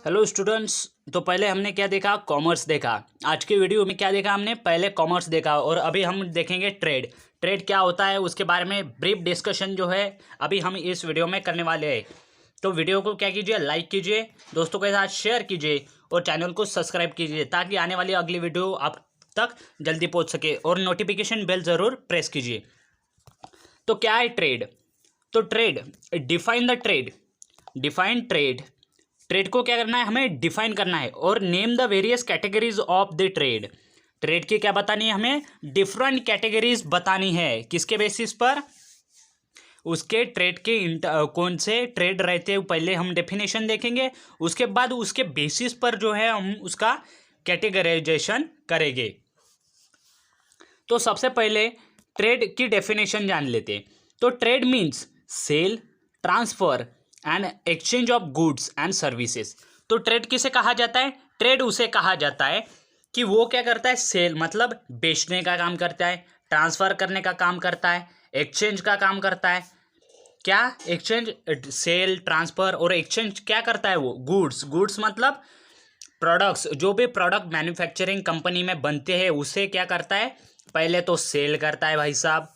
Hello students. तो पहले हमने क्या देखा, कॉमर्स देखा। आज की वीडियो में क्या देखा हमने, पहले कॉमर्स देखा और अभी हम देखेंगे ट्रेड। ट्रेड क्या होता है उसके बारे में ब्रीफ डिस्कशन जो है अभी हम इस वीडियो में करने वाले हैं। तो वीडियो को क्या कीजिए, लाइक कीजिए, दोस्तों के साथ शेयर कीजिए और चैनल को सब्सक्राइब कीजिए ताकि आने वाली अगली वीडियो आप तक जल्दी पहुँच सके और नोटिफिकेशन बेल ज़रूर प्रेस कीजिए। तो क्या है ट्रेड? तो trade, define the trade. Define trade, trade को क्या करना है, हमें डिफाइन करना है और name the various categories of the trade. Trade की क्या बतानी है, हमें डिफरेंट कैटेगरीज बतानी है। किसके बेसिस पर? उसके ट्रेड के कौन से ट्रेड रहते हैं पहले हम डेफिनेशन देखेंगे, उसके बाद उसके बेसिस पर जो है हम उसका कैटेगराइजेशन करेंगे। तो सबसे पहले ट्रेड की डेफिनेशन जान लेते हैं। तो trade means sale, transfer and exchange of goods and services. तो ट्रेड किसे कहा जाता है? ट्रेड उसे कहा जाता है कि वो क्या करता है, सेल मतलब बेचने का काम करता है, ट्रांसफर करने का काम करता है, एक्सचेंज का काम करता है। क्या एक्सचेंज, सेल, ट्रांसफर और एक्सचेंज क्या करता है वो? गुड्स। गुड्स मतलब प्रोडक्ट्स, जो भी प्रोडक्ट मैन्युफैक्चरिंग कंपनी में बनते हैं उसे क्या करता है, पहले तो सेल करता है भाई साहब,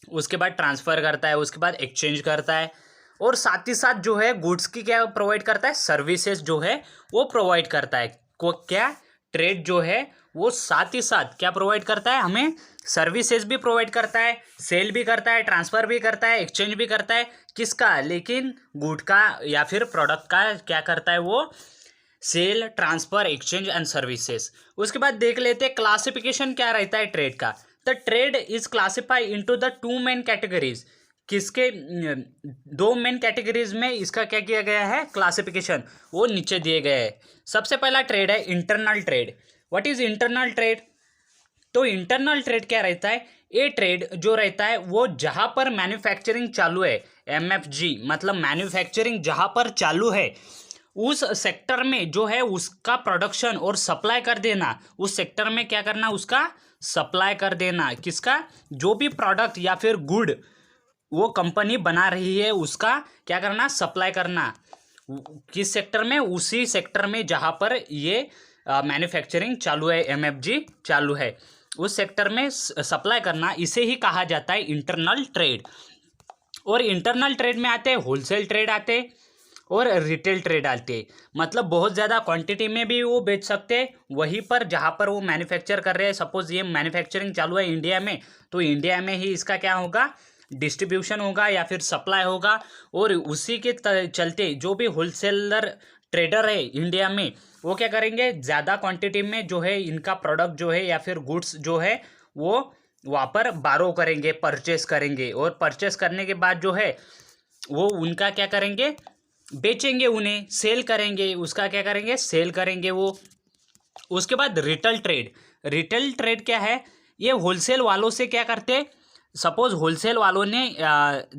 उसके बाद ट्रांसफ़र करता है, उसके बाद एक्सचेंज करता है और साथ ही साथ जो है गुड्स की क्या प्रोवाइड करता है, सर्विसेज जो है वो प्रोवाइड करता है। को क्या, ट्रेड जो है वो साथ ही साथ क्या प्रोवाइड करता है, हमें सर्विसेज भी प्रोवाइड करता है, सेल भी करता है, ट्रांसफ़र भी करता है, एक्सचेंज भी करता है। किसका? लेकिन गुड का या फिर प्रोडक्ट का क्या करता है वो? Sale, transfer, exchange and services. उसके बाद देख लेते हैं क्लासिफिकेशन क्या रहता है ट्रेड का। The trade is classified into the two main categories. किसके? दो मेन कैटेगरीज में इसका क्या किया गया है, क्लासिफिकेशन, वो नीचे दिए गए हैं। सबसे पहला ट्रेड है internal trade. What is internal trade? तो इंटरनल ट्रेड क्या रहता है? ये ट्रेड जो रहता है वो जहाँ पर मैन्युफैक्चरिंग चालू है, एमएफजी मतलब मैन्युफैक्चरिंग जहाँ पर चालू है उस सेक्टर में जो है उसका प्रोडक्शन और सप्लाई कर देना, उस सेक्टर में क्या करना, उसका सप्लाई कर देना। किसका? जो भी प्रोडक्ट या फिर गुड वो कंपनी बना रही है उसका क्या करना, सप्लाई करना। किस सेक्टर में? उसी सेक्टर में जहाँ पर ये मैन्युफैक्चरिंग चालू है, एमएफजी चालू है, उस सेक्टर में सप्लाई करना, इसे ही कहा जाता है इंटरनल ट्रेड। और इंटरनल ट्रेड में आते हैं होलसेल ट्रेड आते हैं और रिटेल ट्रेड आते हैं। मतलब बहुत ज़्यादा क्वांटिटी में भी वो बेच सकते हैं, वहीं पर जहाँ पर वो मैन्युफैक्चर कर रहे हैं। सपोज ये मैन्युफैक्चरिंग चालू है इंडिया में, तो इंडिया में ही इसका क्या होगा, डिस्ट्रीब्यूशन होगा या फिर सप्लाई होगा। और उसी के चलते जो भी होलसेलर ट्रेडर है इंडिया में वो क्या करेंगे, ज़्यादा क्वांटिटी में जो है इनका प्रोडक्ट जो है या फिर गुड्स जो है वो वहाँ पर बारो करेंगे, परचेस करेंगे और परचेस करने के बाद जो है वो उनका क्या करेंगे, बेचेंगे, उन्हें सेल करेंगे, उसका क्या करेंगे, सेल करेंगे वो। उसके बाद रिटेल ट्रेड। रिटेल ट्रेड क्या है? ये होलसेल वालों से क्या करते, सपोज होलसेल वालों ने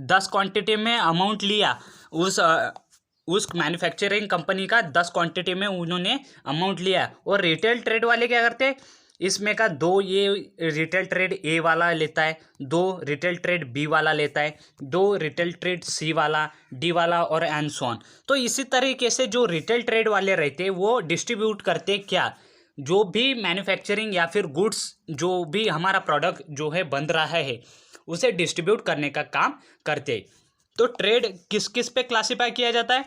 10 क्वांटिटी में अमाउंट लिया, उस मैन्युफैक्चरिंग कंपनी का 10 क्वांटिटी में उन्होंने अमाउंट लिया। और रिटेल ट्रेड वाले क्या करते, इसमें का दो ये रिटेल ट्रेड ए वाला लेता है, दो रिटेल ट्रेड बी वाला लेता है, दो रिटेल ट्रेड सी वाला, डी वाला और एंड सो ऑन। तो इसी तरीके से जो रिटेल ट्रेड वाले रहते हैं वो डिस्ट्रीब्यूट करते क्या, जो भी मैन्युफैक्चरिंग या फिर गुड्स जो भी हमारा प्रोडक्ट जो है बन रहा है उसे डिस्ट्रीब्यूट करने का काम करते। तो ट्रेड किस किस पे क्लासीफाई किया जाता है?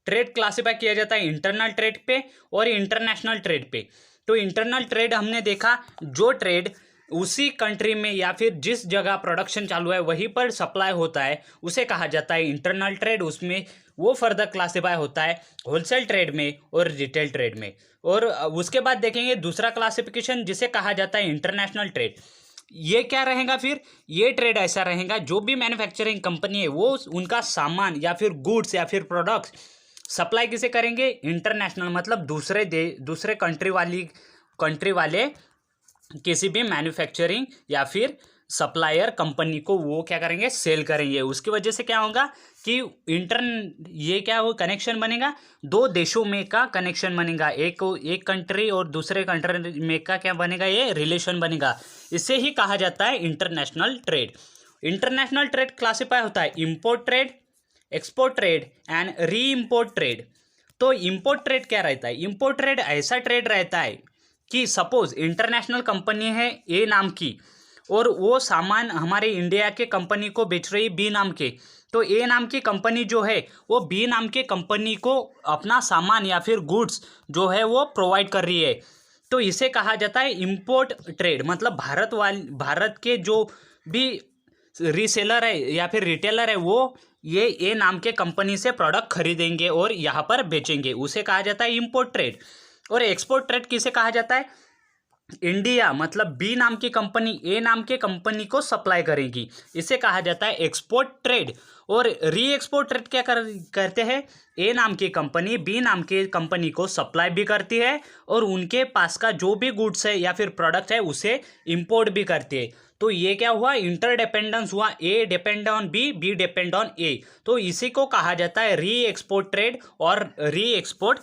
ट्रेड क्लासीफाई किया जाता है इंटरनल ट्रेड पे और इंटरनेशनल ट्रेड पे। तो इंटरनल ट्रेड हमने देखा, जो ट्रेड उसी कंट्री में या फिर जिस जगह प्रोडक्शन चालू है वहीं पर सप्लाई होता है उसे कहा जाता है इंटरनल ट्रेड। उसमें वो फर्दर क्लासीफाई होता है होलसेल ट्रेड में और रिटेल ट्रेड में। और उसके बाद देखेंगे दूसरा क्लासिफिकेशन जिसे कहा जाता है इंटरनेशनल ट्रेड। ये क्या रहेगा फिर? ये ट्रेड ऐसा रहेगा जो भी मैन्युफैक्चरिंग कंपनी है वो उनका सामान या फिर गुड्स या फिर प्रोडक्ट्स सप्लाई किसे करेंगे, इंटरनेशनल मतलब दूसरे कंट्री वाले किसी भी मैन्युफैक्चरिंग या फिर सप्लायर कंपनी को वो क्या करेंगे, सेल करेंगे। उसकी वजह से क्या होगा कि ये क्या हो, कनेक्शन बनेगा, दो देशों में का कनेक्शन बनेगा, एक कंट्री और दूसरे कंट्री में का क्या बनेगा, ये रिलेशन बनेगा। इसे ही कहा जाता है international trade. International trade classify होता है import trade, export trade and re import trade. तो इम्पोर्ट ट्रेड क्या रहता है? इम्पोर्ट ट्रेड ऐसा ट्रेड रहता है कि सपोज इंटरनेशनल कंपनी है ए नाम की, और वो सामान हमारे इंडिया के कंपनी को बेच रही बी नाम के। तो ए नाम की कंपनी जो है वो बी नाम के कंपनी को अपना सामान या फिर गुड्स जो है वो प्रोवाइड कर रही है। तो इसे कहा जाता है इम्पोर्ट ट्रेड। मतलब भारत के जो भी रीसेलर है या फिर रिटेलर है वो ये ए नाम के कंपनी से प्रोडक्ट खरीदेंगे और यहाँ पर बेचेंगे, उसे कहा जाता है इम्पोर्ट ट्रेड। और एक्सपोर्ट ट्रेड किसे कहा जाता है? इंडिया मतलब बी नाम की कंपनी ए नाम के कंपनी को सप्लाई करेगी, इसे कहा जाता है एक्सपोर्ट ट्रेड। और री एक्सपोर्ट ट्रेड क्या करते हैं? ए नाम की कंपनी बी नाम की कंपनी को सप्लाई भी करती है और उनके पास का जो भी गुड्स है या फिर प्रोडक्ट है उसे इंपोर्ट भी करती है। तो ये क्या हुआ? इंटरडिपेंडेंस हुआ, A depend on B, B depend on A. तो इसी को कहा जाता है री एक्सपोर्ट ट्रेड और री एक्सपोर्ट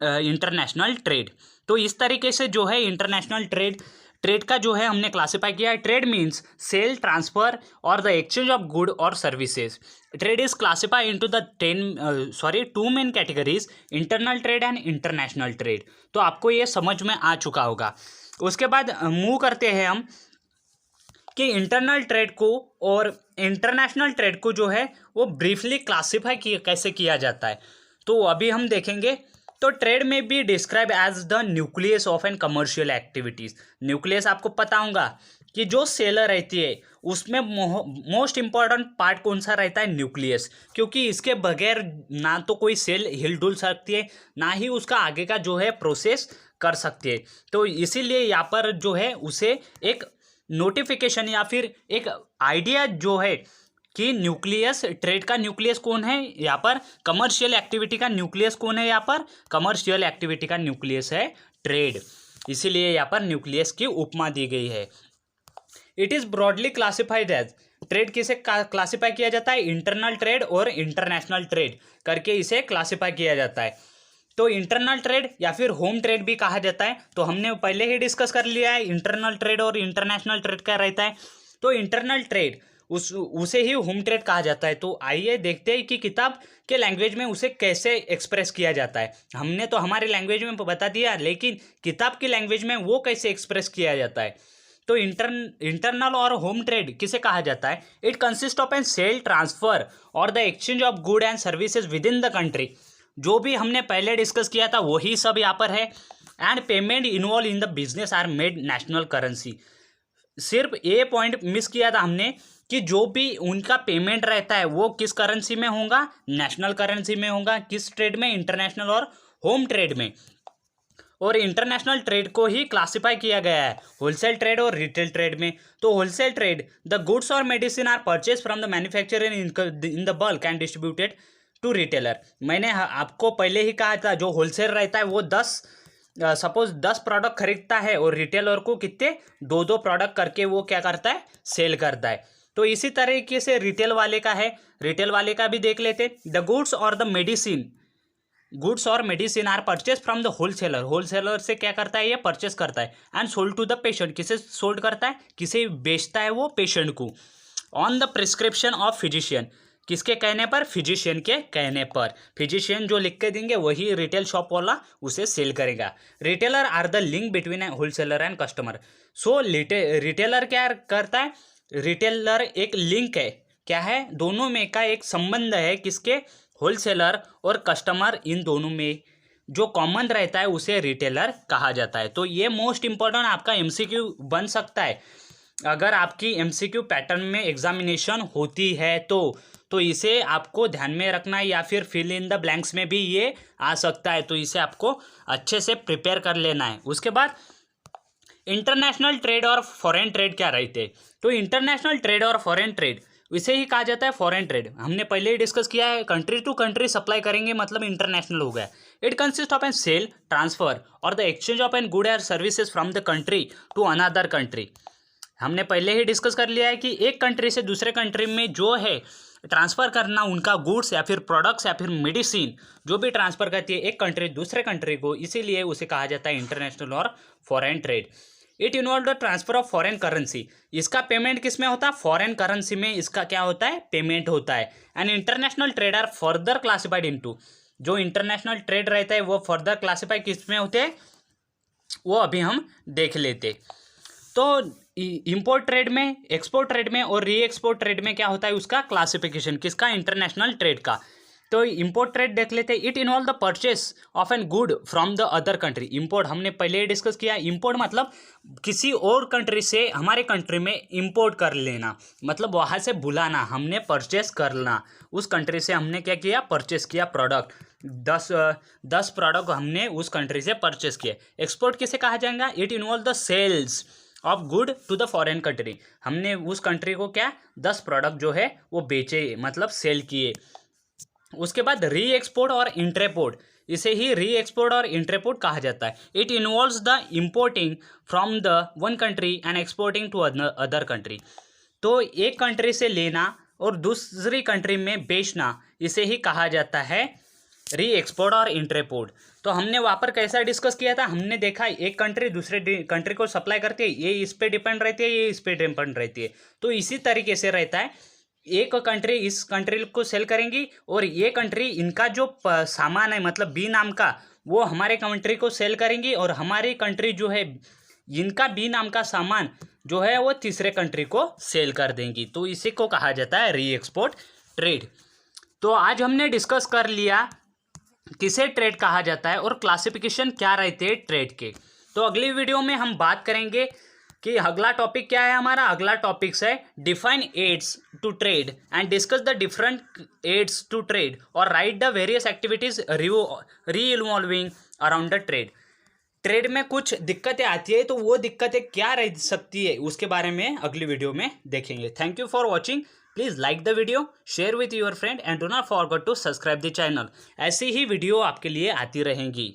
इंटरनेशनल ट्रेड। तो इस तरीके से जो है इंटरनेशनल ट्रेड का जो है हमने क्लासिफाई किया है। ट्रेड मीन्स सेल, ट्रांसफर और द एक्सचेंज ऑफ गुड और services. Trade is classify into the two main categories, internal trade and international trade. तो आपको ये समझ में आ चुका होगा। उसके बाद मूव करते हैं हम कि इंटरनल ट्रेड को और इंटरनेशनल ट्रेड को जो है वो ब्रीफली क्लासिफाई कैसे किया जाता है। तो अभी हम देखेंगे। तो ट्रेड में be describe as the nucleus of an commercial activities. Nucleus आपको पता होगा कि जो सेलर रहती है उसमें मोस्ट इंपॉर्टेंट पार्ट कौन सा रहता है? न्यूक्लियस। क्योंकि इसके बगैर ना तो कोई सेल हिल डुल सकती है, ना ही उसका आगे का जो है प्रोसेस कर सकती है। तो इसीलिए यहाँ पर जो है उसे एक नोटिफिकेशन या फिर एक आइडिया जो है कि न्यूक्लियस, ट्रेड का न्यूक्लियस कौन है यहाँ पर? कमर्शियल एक्टिविटी का न्यूक्लियस कौन है यहाँ पर? कमर्शियल एक्टिविटी का न्यूक्लियस है ट्रेड। इसीलिए यहाँ पर न्यूक्लियस की उपमा दी गई है। It is broadly classified as, trade किसे क्लासिफाई किया जाता है? इंटरनल ट्रेड और इंटरनेशनल ट्रेड करके इसे क्लासिफाई किया जाता है। तो इंटरनल ट्रेड या फिर होम ट्रेड भी कहा जाता है। तो हमने पहले ही डिस्कस कर लिया है इंटरनल ट्रेड और इंटरनेशनल ट्रेड क्या रहता है। तो इंटरनल ट्रेड उसे ही होम ट्रेड कहा जाता है। तो आइए देखते हैं कि किताब के लैंग्वेज में उसे कैसे एक्सप्रेस किया जाता है। हमने तो हमारी लैंग्वेज में बता दिया, लेकिन किताब की लैंग्वेज में वो कैसे एक्सप्रेस किया जाता है। तो इंटरनल और होम ट्रेड किसे कहा जाता है? It consist of an sale, transfer और the exchange of good and services within the country. जो भी हमने पहले डिस्कस किया था वही सब यहाँ पर है। And payment involve in the business are made national currency. सिर्फ ये पॉइंट मिस किया था हमने कि जो भी उनका पेमेंट रहता है वो किस करेंसी में होगा? नेशनल करेंसी में होगा। किस ट्रेड में? इंटरनेशनल और होम ट्रेड में। और इंटरनेशनल ट्रेड को ही क्लासिफाई किया गया है होलसेल ट्रेड और रिटेल ट्रेड में। तो होलसेल ट्रेड, द गुड्स और medicine are purchase from the manufacturer in the bulk and distributed to retailer. मैंने आपको पहले ही कहा था जो होलसेल रहता है वो 10 प्रोडक्ट खरीदता है और रिटेलर को कितने 2 प्रोडक्ट करके वो क्या करता है? सेल करता है। तो इसी तरीके से रिटेल वाले का है, रिटेल वाले का भी देख लेते। द गुड्स और medicine are purchase from the wholesaler. Wholesaler से क्या करता है? ये परचेस करता है। And sold to the patient. किसे सोल्ड करता है? किसे बेचता है वो? पेशेंट को। On the prescription of physician. किसके कहने पर? फिजिशियन के कहने पर। फिजिशियन जो लिख के देंगे वही रिटेल शॉप वाला उसे सेल करेगा। Retailer are the link between a wholesaler and customer. So retailer क्या करता है? रिटेलर एक लिंक है। क्या है? दोनों में का एक संबंध है। किसके? होलसेलर और कस्टमर, इन दोनों में जो कॉमन रहता है उसे रिटेलर कहा जाता है। तो ये मोस्ट इंपॉर्टेंट आपका एमसीक्यू बन सकता है अगर आपकी एमसीक्यू पैटर्न में एग्जामिनेशन होती है तो इसे आपको ध्यान में रखना है, या फिर फिल इन द ब्लैंक्स में भी ये आ सकता है। तो इसे आपको अच्छे से प्रिपेयर कर लेना है। उसके बाद इंटरनेशनल ट्रेड और फॉरेन ट्रेड क्या रहते? तो इंटरनेशनल ट्रेड और फॉरेन ट्रेड इसे ही कहा जाता है फॉरेन ट्रेड। हमने पहले ही डिस्कस किया है, कंट्री टू कंट्री सप्लाई करेंगे मतलब इंटरनेशनल हो गया। It consist of an sale, transfer और the exchange of an good and services from the country to another country. हमने पहले ही डिस्कस कर लिया है कि एक कंट्री से दूसरे कंट्री में जो है ट्रांसफ़र करना उनका गुड्स या फिर प्रोडक्ट्स या फिर मेडिसिन जो भी ट्रांसफ़र करती है एक कंट्री दूसरे कंट्री को, इसीलिए उसे कहा जाता है इंटरनेशनल और foreign trade. It involve the transfer of foreign currency. इसका पेमेंट किस में होता है? फॉरेन करेंसी में इसका क्या होता है? पेमेंट होता है। And international trade are further classified into, जो इंटरनेशनल ट्रेड रहता है वो फर्दर क्लासीफाई किस में होते हैं वो अभी हम देख लेते। तो इंपोर्ट ट्रेड में, एक्सपोर्ट ट्रेड में और री एक्सपोर्ट ट्रेड में क्या होता है उसका क्लासिफिकेशन, किसका, इंटरनेशनल ट्रेड का। तो इंपोर्ट ट्रेड देख लेते हैं। It involve the purchase of an good from the other country. Import हमने पहले ही डिस्कस किया। इंपोर्ट मतलब किसी और कंट्री से हमारे कंट्री में इंपोर्ट कर लेना, मतलब वहाँ से बुलाना, हमने परचेस करना, उस कंट्री से हमने क्या किया, परचेस किया प्रोडक्ट, 10 प्रोडक्ट हमने उस कंट्री से परचेस किए। एक्सपोर्ट किसे कहा जाएगा, it involve the sales of good to the foreign country. हमने उस कंट्री को क्या 10 प्रोडक्ट जो है वो बेचे, मतलब सेल किए। उसके बाद री एक्सपोर्ट और इंट्रेपोर्ट, इसे ही री एक्सपोर्ट और इंट्रेपोर्ट कहा जाता है। It involves the importing from the one country and exporting to other country. तो एक कंट्री से लेना और दूसरी कंट्री में बेचना, इसे ही कहा जाता है री एक्सपोर्ट और इंट्रेपोर्ट। तो हमने वहाँ पर कैसा डिस्कस किया था, हमने देखा एक कंट्री दूसरे कंट्री को सप्लाई करती है, ये इस पे डिपेंड रहती है, ये इस पे डिपेंड रहती है। तो इसी तरीके से रहता है, एक कंट्री इस कंट्री को सेल करेंगी और ये कंट्री इनका जो सामान है, मतलब बी नाम का, वो हमारे कंट्री को सेल करेंगी और हमारी कंट्री जो है इनका बी नाम का सामान जो है वो तीसरे कंट्री को सेल कर देंगी। तो इसी को कहा जाता है री एक्सपोर्ट ट्रेड। तो आज हमने डिस्कस कर लिया किसे ट्रेड कहा जाता है और क्लासिफिकेशन क्या रहते हैं ट्रेड के। तो अगली वीडियो में हम बात करेंगे कि अगला टॉपिक क्या है हमारा। अगला टॉपिक है define aids to trade and discuss the different aids to trade और write the various activities re involving around the trade. Trade में कुछ दिक्कतें आती है, तो वो दिक्कतें क्या रह सकती है उसके बारे में अगली वीडियो में देखेंगे। Thank you for watching. Please like the video, share with your friend and do not forget to subscribe the channel. ऐसी ही वीडियो आपके लिए आती रहेंगी।